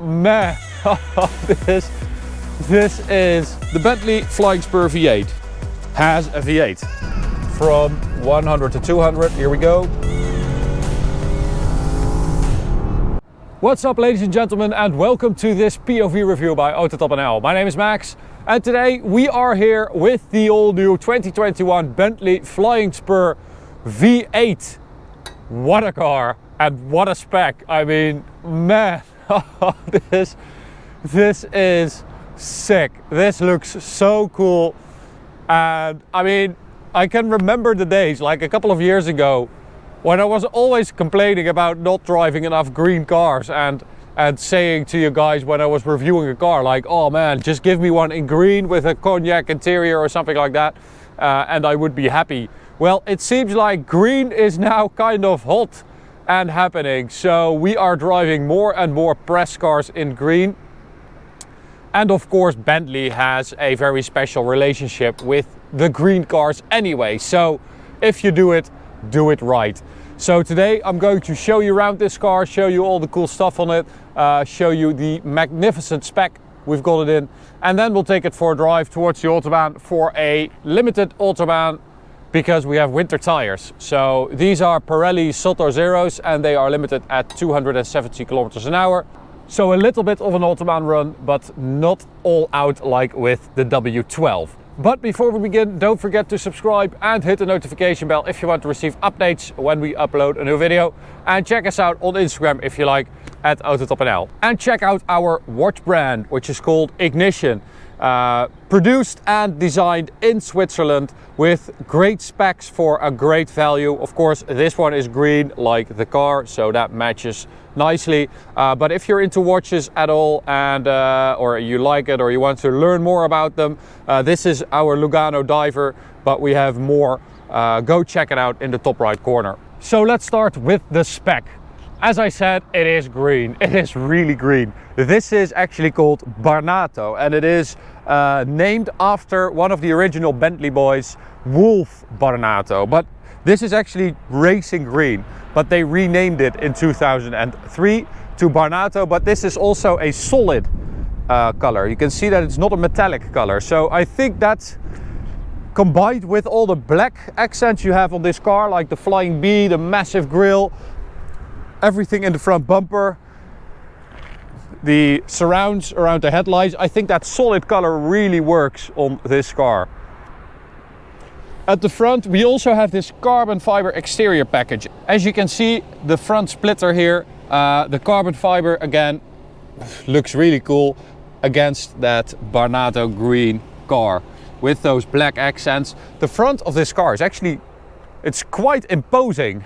man, this is the Bentley Flying Spur V8. Has a V8. From 100 to 200, here we go. What's up, ladies and gentlemen, and welcome to this POV review by AutoTopNL. My name is Max, and today we are here with the all-new 2021 Bentley Flying Spur V8. What a car, and what a spec. I mean, man, this is sick. This looks so cool. And I mean, I can remember the days, like a couple of years ago, when I was always complaining about not driving enough green cars and saying to you guys when I was reviewing a car, like, oh man, just give me one in green with a cognac interior or something like that, and I would be happy. Well, it seems like green is now kind of hot and happening. So we are driving more and more press cars in green. And of course, Bentley has a very special relationship with the green cars anyway. So if you do it right. So today I'm going to show you around this car, show you all the cool stuff on it, show you the magnificent spec we've got it in, and then we'll take it for a drive towards the Autobahn for a limited Autobahn because we have winter tires. So these are Pirelli Soto Zeros and they are limited at 270 kilometers an hour. So a little bit of an Autobahn run, but not all out like with the W12. But before we begin, don't forget to subscribe and hit the notification bell if you want to receive updates when we upload a new video. And check us out on Instagram if you like, at AutoTopNL. And check out our watch brand, which is called Ignition. Produced and designed in Switzerland with great specs for a great value. Of course, this one is green like the car, so that matches nicely. But if you're into watches at all and or you like it or you want to learn more about them, this is our Lugano diver, but we have more. Go check it out in the top right corner. So let's start with the spec. As I said, it is green. It is really green. This is actually called Barnato, and it is named after one of the original Bentley boys, Wolf Barnato. But this is actually racing green, but they renamed it in 2003 to Barnato. But this is also a solid color. You can see that it's not a metallic color. So I think that's combined with all the black accents you have on this car, like the flying B, the massive grille, everything in the front bumper, the surrounds around the headlights. I think that solid color really works on this car. At the front we also have this carbon fiber exterior package. As you can see, the front splitter here, the carbon fiber again looks really cool against that Barnato green car with those black accents. The front of this car is actually, it's quite imposing.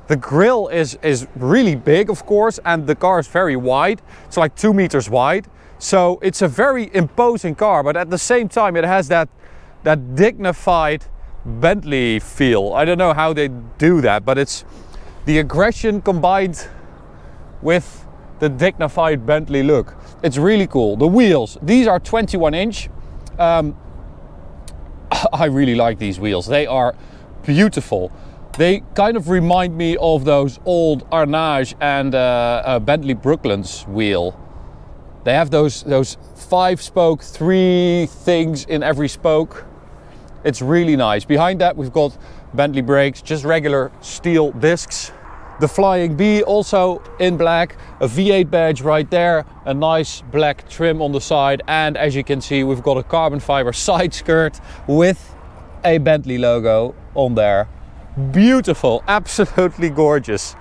The grille is really big, of course, and the car is very wide. It's like 2 meters wide. So it's a very imposing car, but at the same time it has that dignified Bentley feel. I don't know how they do that, but it's the aggression combined with the dignified Bentley look. It's really cool. The wheels, these are 21 inch. I really like these wheels. They are beautiful. They kind of remind me of those old Arnage and Bentley Brooklands wheel. They have those 5-spoke, 3 things in every spoke. It's really nice. Behind that we've got Bentley brakes, just regular steel discs. The Flying B also in black, a V8 badge right there, a nice black trim on the side, and as you can see we've got a carbon fiber side skirt with a Bentley logo on there. Beautiful, absolutely gorgeous.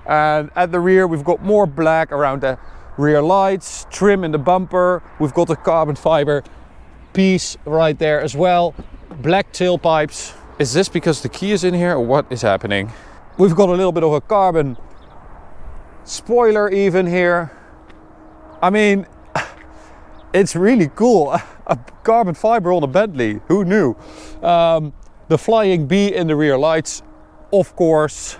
And at the rear we've got more black around the rear lights, trim in the bumper. We've got a carbon fiber piece right there as well. Black tailpipes. Is this because the key is in here or what is happening? We've got a little bit of a carbon spoiler even here. I mean, it's really cool. A carbon fiber on a Bentley, who knew? The Flying B in the rear lights, of course.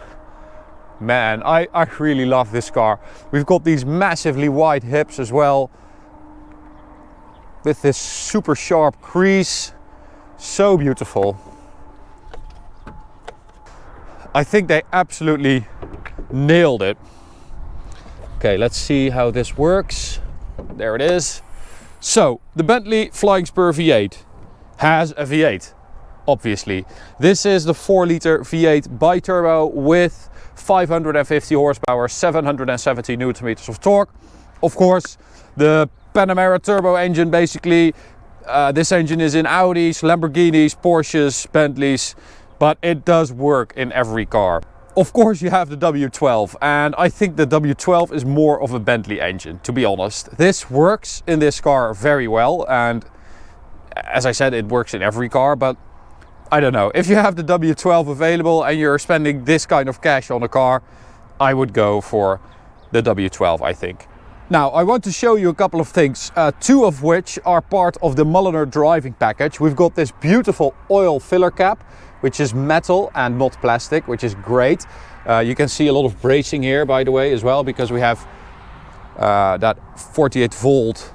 Man, I really love this car. We've got these massively wide hips as well, with this super sharp crease. So beautiful. I think they absolutely nailed it. Okay, let's see how this works. There it is. So, the Bentley Flying Spur V8 has a V8, obviously. This is the 4-liter V8 bi-turbo with 550 horsepower, 770 newton meters of torque. Of course, the Panamera turbo engine, basically. This engine is in Audis, Lamborghinis, Porsches, Bentleys, but it does work in every car. Of course, you have the W12, and I think the W12 is more of a Bentley engine, to be honest. This works in this car very well, and as I said, it works in every car, but I don't know. If you have the W12 available and you're spending this kind of cash on a car, I would go for the W12, I think. Now, I want to show you a couple of things, two of which are part of the Mulliner driving package. We've got this beautiful oil filler cap, which is metal and not plastic, which is great. You can see a lot of bracing here, by the way, as well, because we have that 48 volt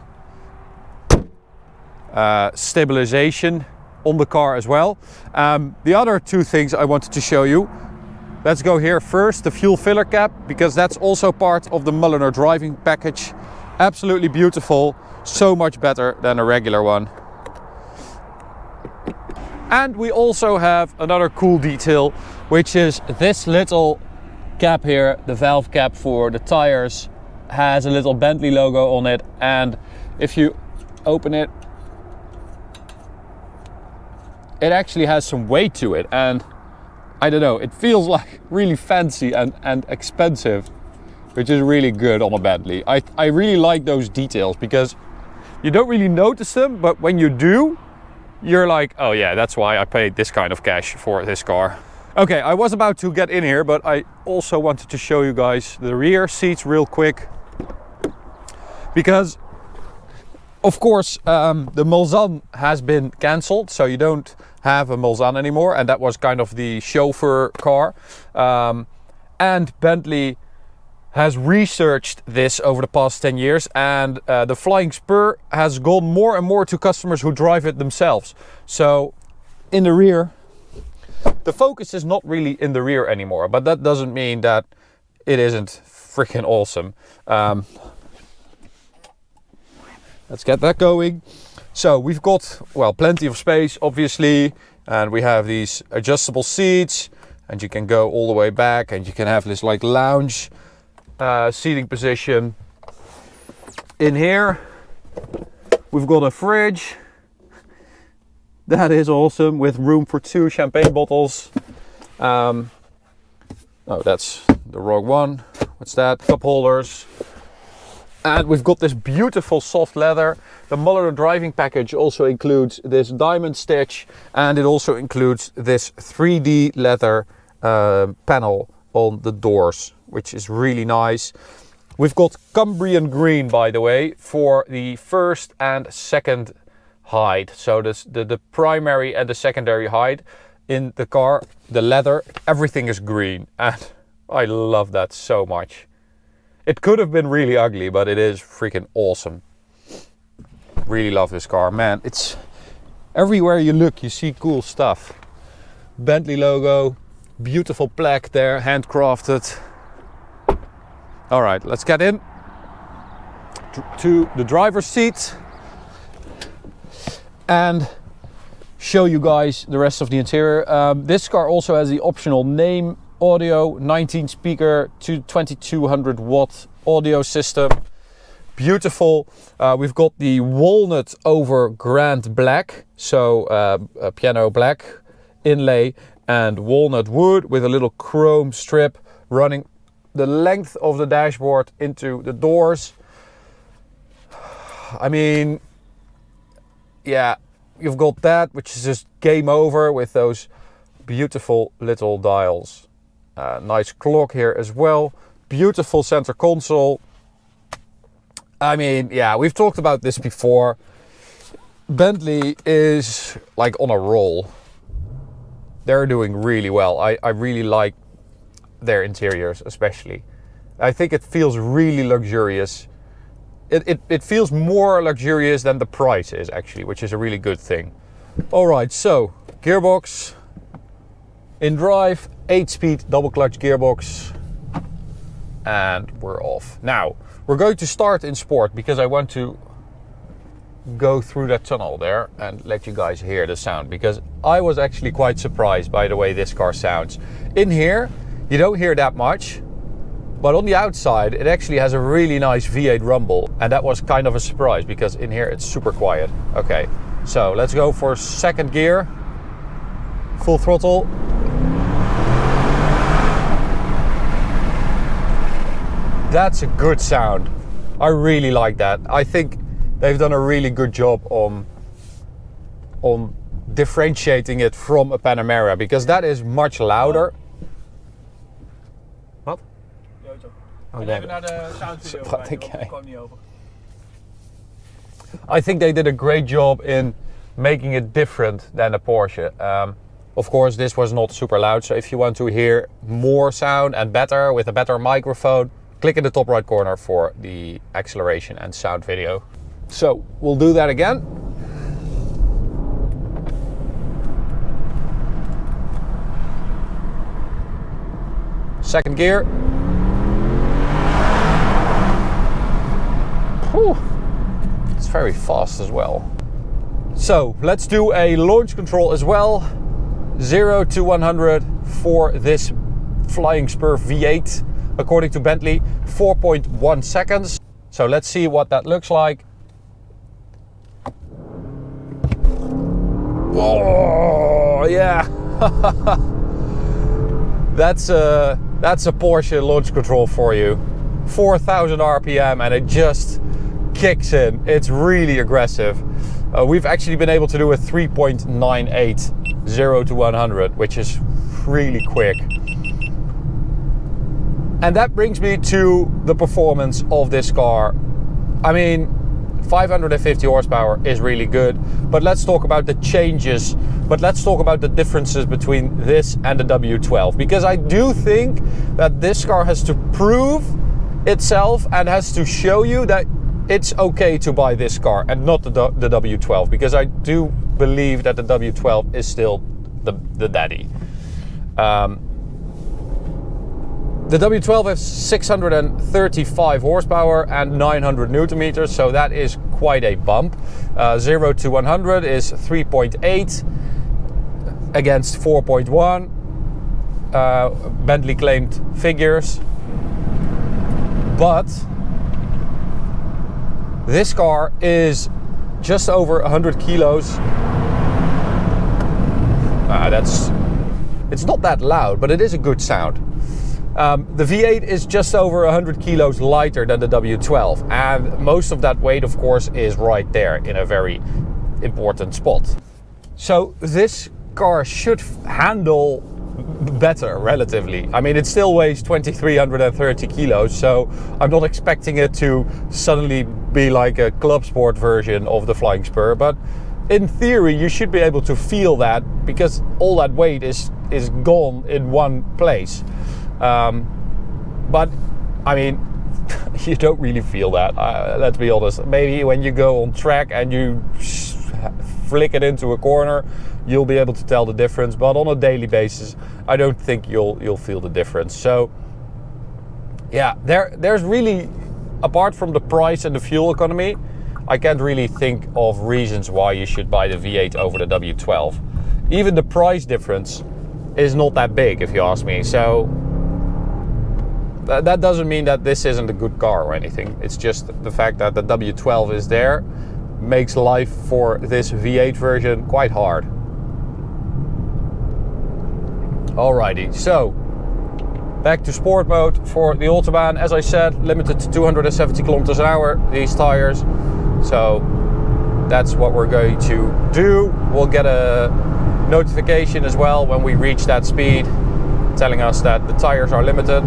stabilization on the car as well. The other two things I wanted to show you. Let's go here first, the fuel filler cap, because that's also part of the Mulliner driving package. Absolutely beautiful, so much better than a regular one. And we also have another cool detail, which is this little cap here, the valve cap for the tires, has a little Bentley logo on it, and if you open it, it actually has some weight to it, and I don't know, it feels like really fancy and expensive, which is really good on a Bentley. I really like those details because you don't really notice them, but when you do, you're like, oh yeah, that's why I paid this kind of cash for this car. Okay, I was about to get in here, but I also wanted to show you guys the rear seats real quick. Because, of course, the Mulsanne has been cancelled, so you don't have a Mulsanne anymore, and that was kind of the chauffeur car. And Bentley has researched this over the past 10 years, and the Flying Spur has gone more and more to customers who drive it themselves. So in the rear, the focus is not really in the rear anymore, but that doesn't mean that it isn't freaking awesome. Let's get that going. So we've got, well, plenty of space, obviously, and we have these adjustable seats, and you can go all the way back, and you can have this like lounge seating position. In here, we've got a fridge. That is awesome, with room for 2 champagne bottles. Oh, that's the wrong one. What's that? Cup holders. And we've got this beautiful soft leather. The Mulliner driving package also includes this diamond stitch, and it also includes this 3D leather panel on the doors, which is really nice. We've got Cambrian green, by the way, for the first and second hide. So this, the primary and the secondary hide in the car, the leather, everything is green, and I love that so much. It could have been really ugly, but it is freaking awesome. Really love this car, man. It's everywhere you look, you see cool stuff. Bentley logo, beautiful plaque there, handcrafted. All right, let's get in to the driver's seat and show you guys the rest of the interior. This car also has the optional name audio, 19 speaker to 2200 watt audio system. Beautiful. We've got the walnut over grand black, so a piano black inlay, and walnut wood with a little chrome strip running the length of the dashboard into the doors. I mean, yeah, you've got that, which is just game over with those beautiful little dials. Nice clock here as well. Beautiful center console. I mean, yeah, we've talked about this before. Bentley is like on a roll. They're doing really well. I really like their interiors, especially. I think it feels really luxurious. It feels more luxurious than the price is, actually, which is a really good thing. All right, so gearbox in drive, 8-speed double clutch gearbox. and we're off. Now, we're going to start in sport because I want to go through that tunnel there and let you guys hear the sound, because I was actually quite surprised by the way this car sounds. In here, you don't hear that much, but on the outside, it actually has a really nice V8 rumble, and that was kind of a surprise because in here it's super quiet. Okay, so let's go for second gear, full throttle. That's a good sound. I really like that. I think they've done a really good job on differentiating it from a Panamera, because that is much louder. Wat? Oh, even naar de sound studio. I think they did a great job in making it different than a Porsche. Of course, this was not super loud, so if you want to hear more sound and better with a better microphone, click in the top right corner for the acceleration and sound video. So we'll do that again. Second gear. Whew. It's very fast as well. So let's do a launch control as well. 0 to 100 for this Flying Spur V8. According to Bentley, 4.1 seconds. So let's see what that looks like. Oh yeah, that's a Porsche launch control for you. 4,000 RPM and it just kicks in. It's really aggressive. We've actually been able to do a 3.98 0 to 100, which is really quick. And that brings me to the performance of this car. I mean, 550 horsepower is really good, but let's talk about the changes. But let's talk about the differences between this and the W12, because I do think that this car has to prove itself and has to show you that it's okay to buy this car and not the W12, because I do believe that the W12 is still the daddy. The W12 has 635 horsepower and 900 Newton meters, so that is quite a bump. 0 to 100 is 3.8 against 4.1. Bentley claimed figures. But this car is just over 100 kilos. It's not that loud, but it is a good sound. The V8 is just over 100 kilos lighter than the W12, and most of that weight, of course, is right there in a very important spot. So this car should handle better relatively. I mean, it still weighs 2,330 kilos, so I'm not expecting it to suddenly be like a club sport version of the Flying Spur, but in theory you should be able to feel that, because all that weight is gone in one place. But I mean, you don't really feel that, let's be honest. Maybe when you go on track and you flick it into a corner, you'll be able to tell the difference, but on a daily basis I don't think you'll feel the difference. So yeah, there's really, apart from the price and the fuel economy, I can't really think of reasons why you should buy the V8 over the W12. Even the price difference is not that big, if you ask me. So that doesn't mean that this isn't a good car or anything. It's just the fact that the W12 is there makes life for this V8 version quite hard. Alrighty, so back to sport mode for the Autobahn. As I said, limited to 270 kilometers an hour, these tires. So that's what we're going to do. We'll get a notification as well when we reach that speed, telling us that the tires are limited.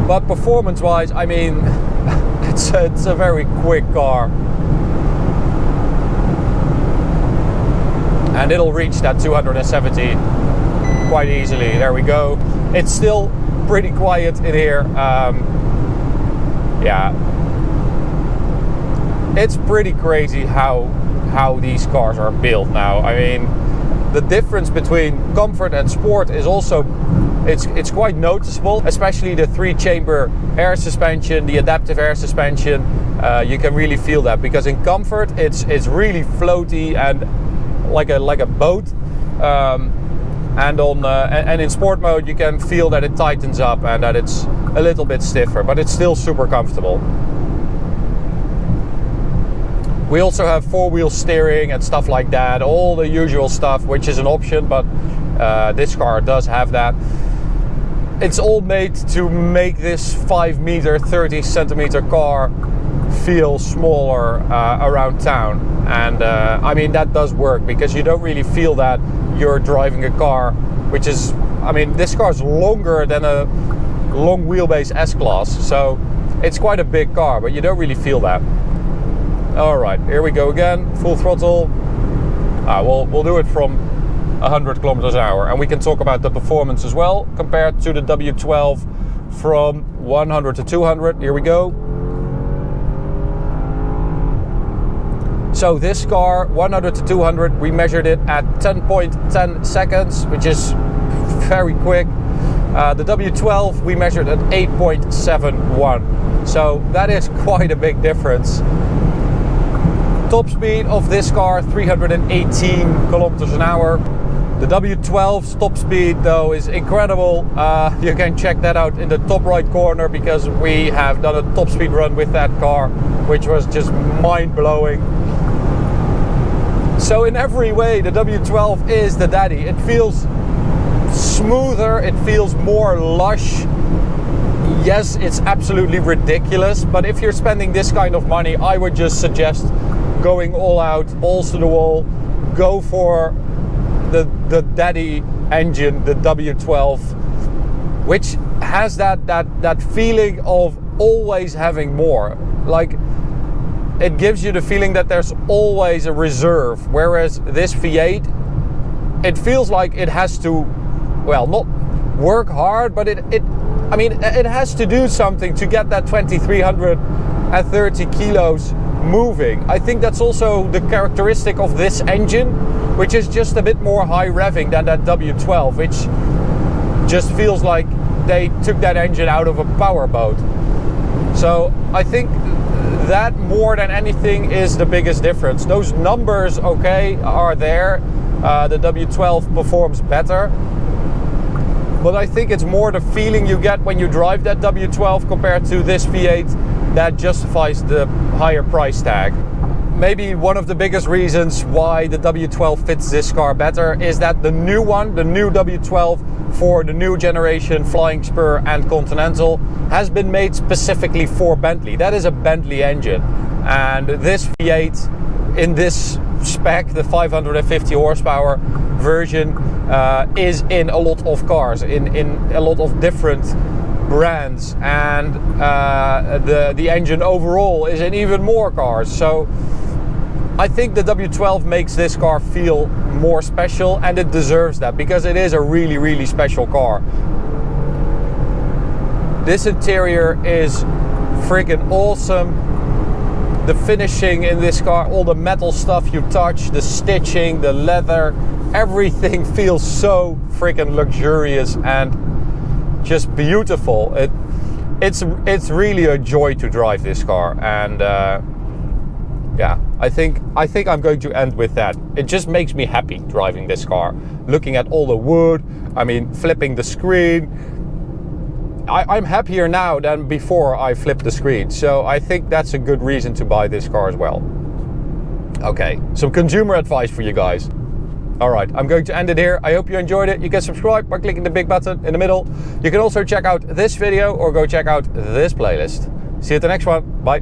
But performance-wise, I mean, it's a very quick car. And it'll reach that 270 quite easily. There we go. It's still pretty quiet in here. Yeah, it's pretty crazy how these cars are built now. I mean, the difference between comfort and sport is also it's quite noticeable, especially the 3-chamber air suspension, the adaptive air suspension. You can really feel that, because in comfort it's really floaty and like a boat, and in sport mode you can feel that it tightens up and that it's a little bit stiffer, but it's still super comfortable. We also have 4-wheel steering and stuff like that, all the usual stuff, which is an option, but this car does have that. It's all made to make this 5 meter, 30 centimeter car feel smaller around town. And I mean, that does work, because you don't really feel that you're driving a car, which is, I mean, this car is longer than a long wheelbase S-Class, so it's quite a big car, but you don't really feel that. All right, here we go again, full throttle. We'll do it from 100 kilometers an hour, and we can talk about the performance as well compared to the W12 from 100 to 200. Here we go. So this car, 100 to 200, we measured it at 10.10 seconds, which is very quick. The W12 we measured at 8.71, so that is quite a big difference. Top speed of this car, 318 kilometers an hour. The W12's top speed though is incredible. You can check that out in the top right corner, because we have done a top speed run with that car, which was just mind-blowing. So in every way the W12 is the daddy. It feels smoother, it feels more lush. Yes, it's absolutely ridiculous, but if you're spending this kind of money, I would just suggest going all out, balls to the wall, go for the daddy engine, the W12, which has that feeling of always having more. Like, it gives you the feeling that there's always a reserve, whereas this V8, it feels like it has to, well, not work hard, but it has to do something to get that 2330 kilos moving. I think that's also the characteristic of this engine, which is just a bit more high revving than that W12, which just feels like they took that engine out of a powerboat. So I think that more than anything is the biggest difference. Those numbers, okay, are there. The W12 performs better, but I think it's more the feeling you get when you drive that W12 compared to this V8 that justifies the higher price tag. Maybe one of the biggest reasons why the W12 fits this car better is that the new one, the new W12 for the new generation Flying Spur and Continental, has been made specifically for Bentley. That is a Bentley engine, and this V8 in this spec, the 550 horsepower version, is in a lot of cars, in a lot of different brands, and the engine overall is in even more cars. So I think the W12 makes this car feel more special, and it deserves that, because it is a really, really special car. This interior is freaking awesome. The finishing in this car, all the metal stuff you touch, the stitching, the leather, everything feels so freaking luxurious and just beautiful. It's really a joy to drive this car, and yeah, I think I'm going to end with that. It just makes me happy driving this car, looking at all the wood, I mean, flipping the screen. I'm happier now than before I flipped the screen, so I think that's a good reason to buy this car as well. Okay, some consumer advice for you guys. Alright, I'm going to end it here. I hope you enjoyed it. You can subscribe by clicking the big button in the middle. You can also check out this video or go check out this playlist. See you at the next one. Bye.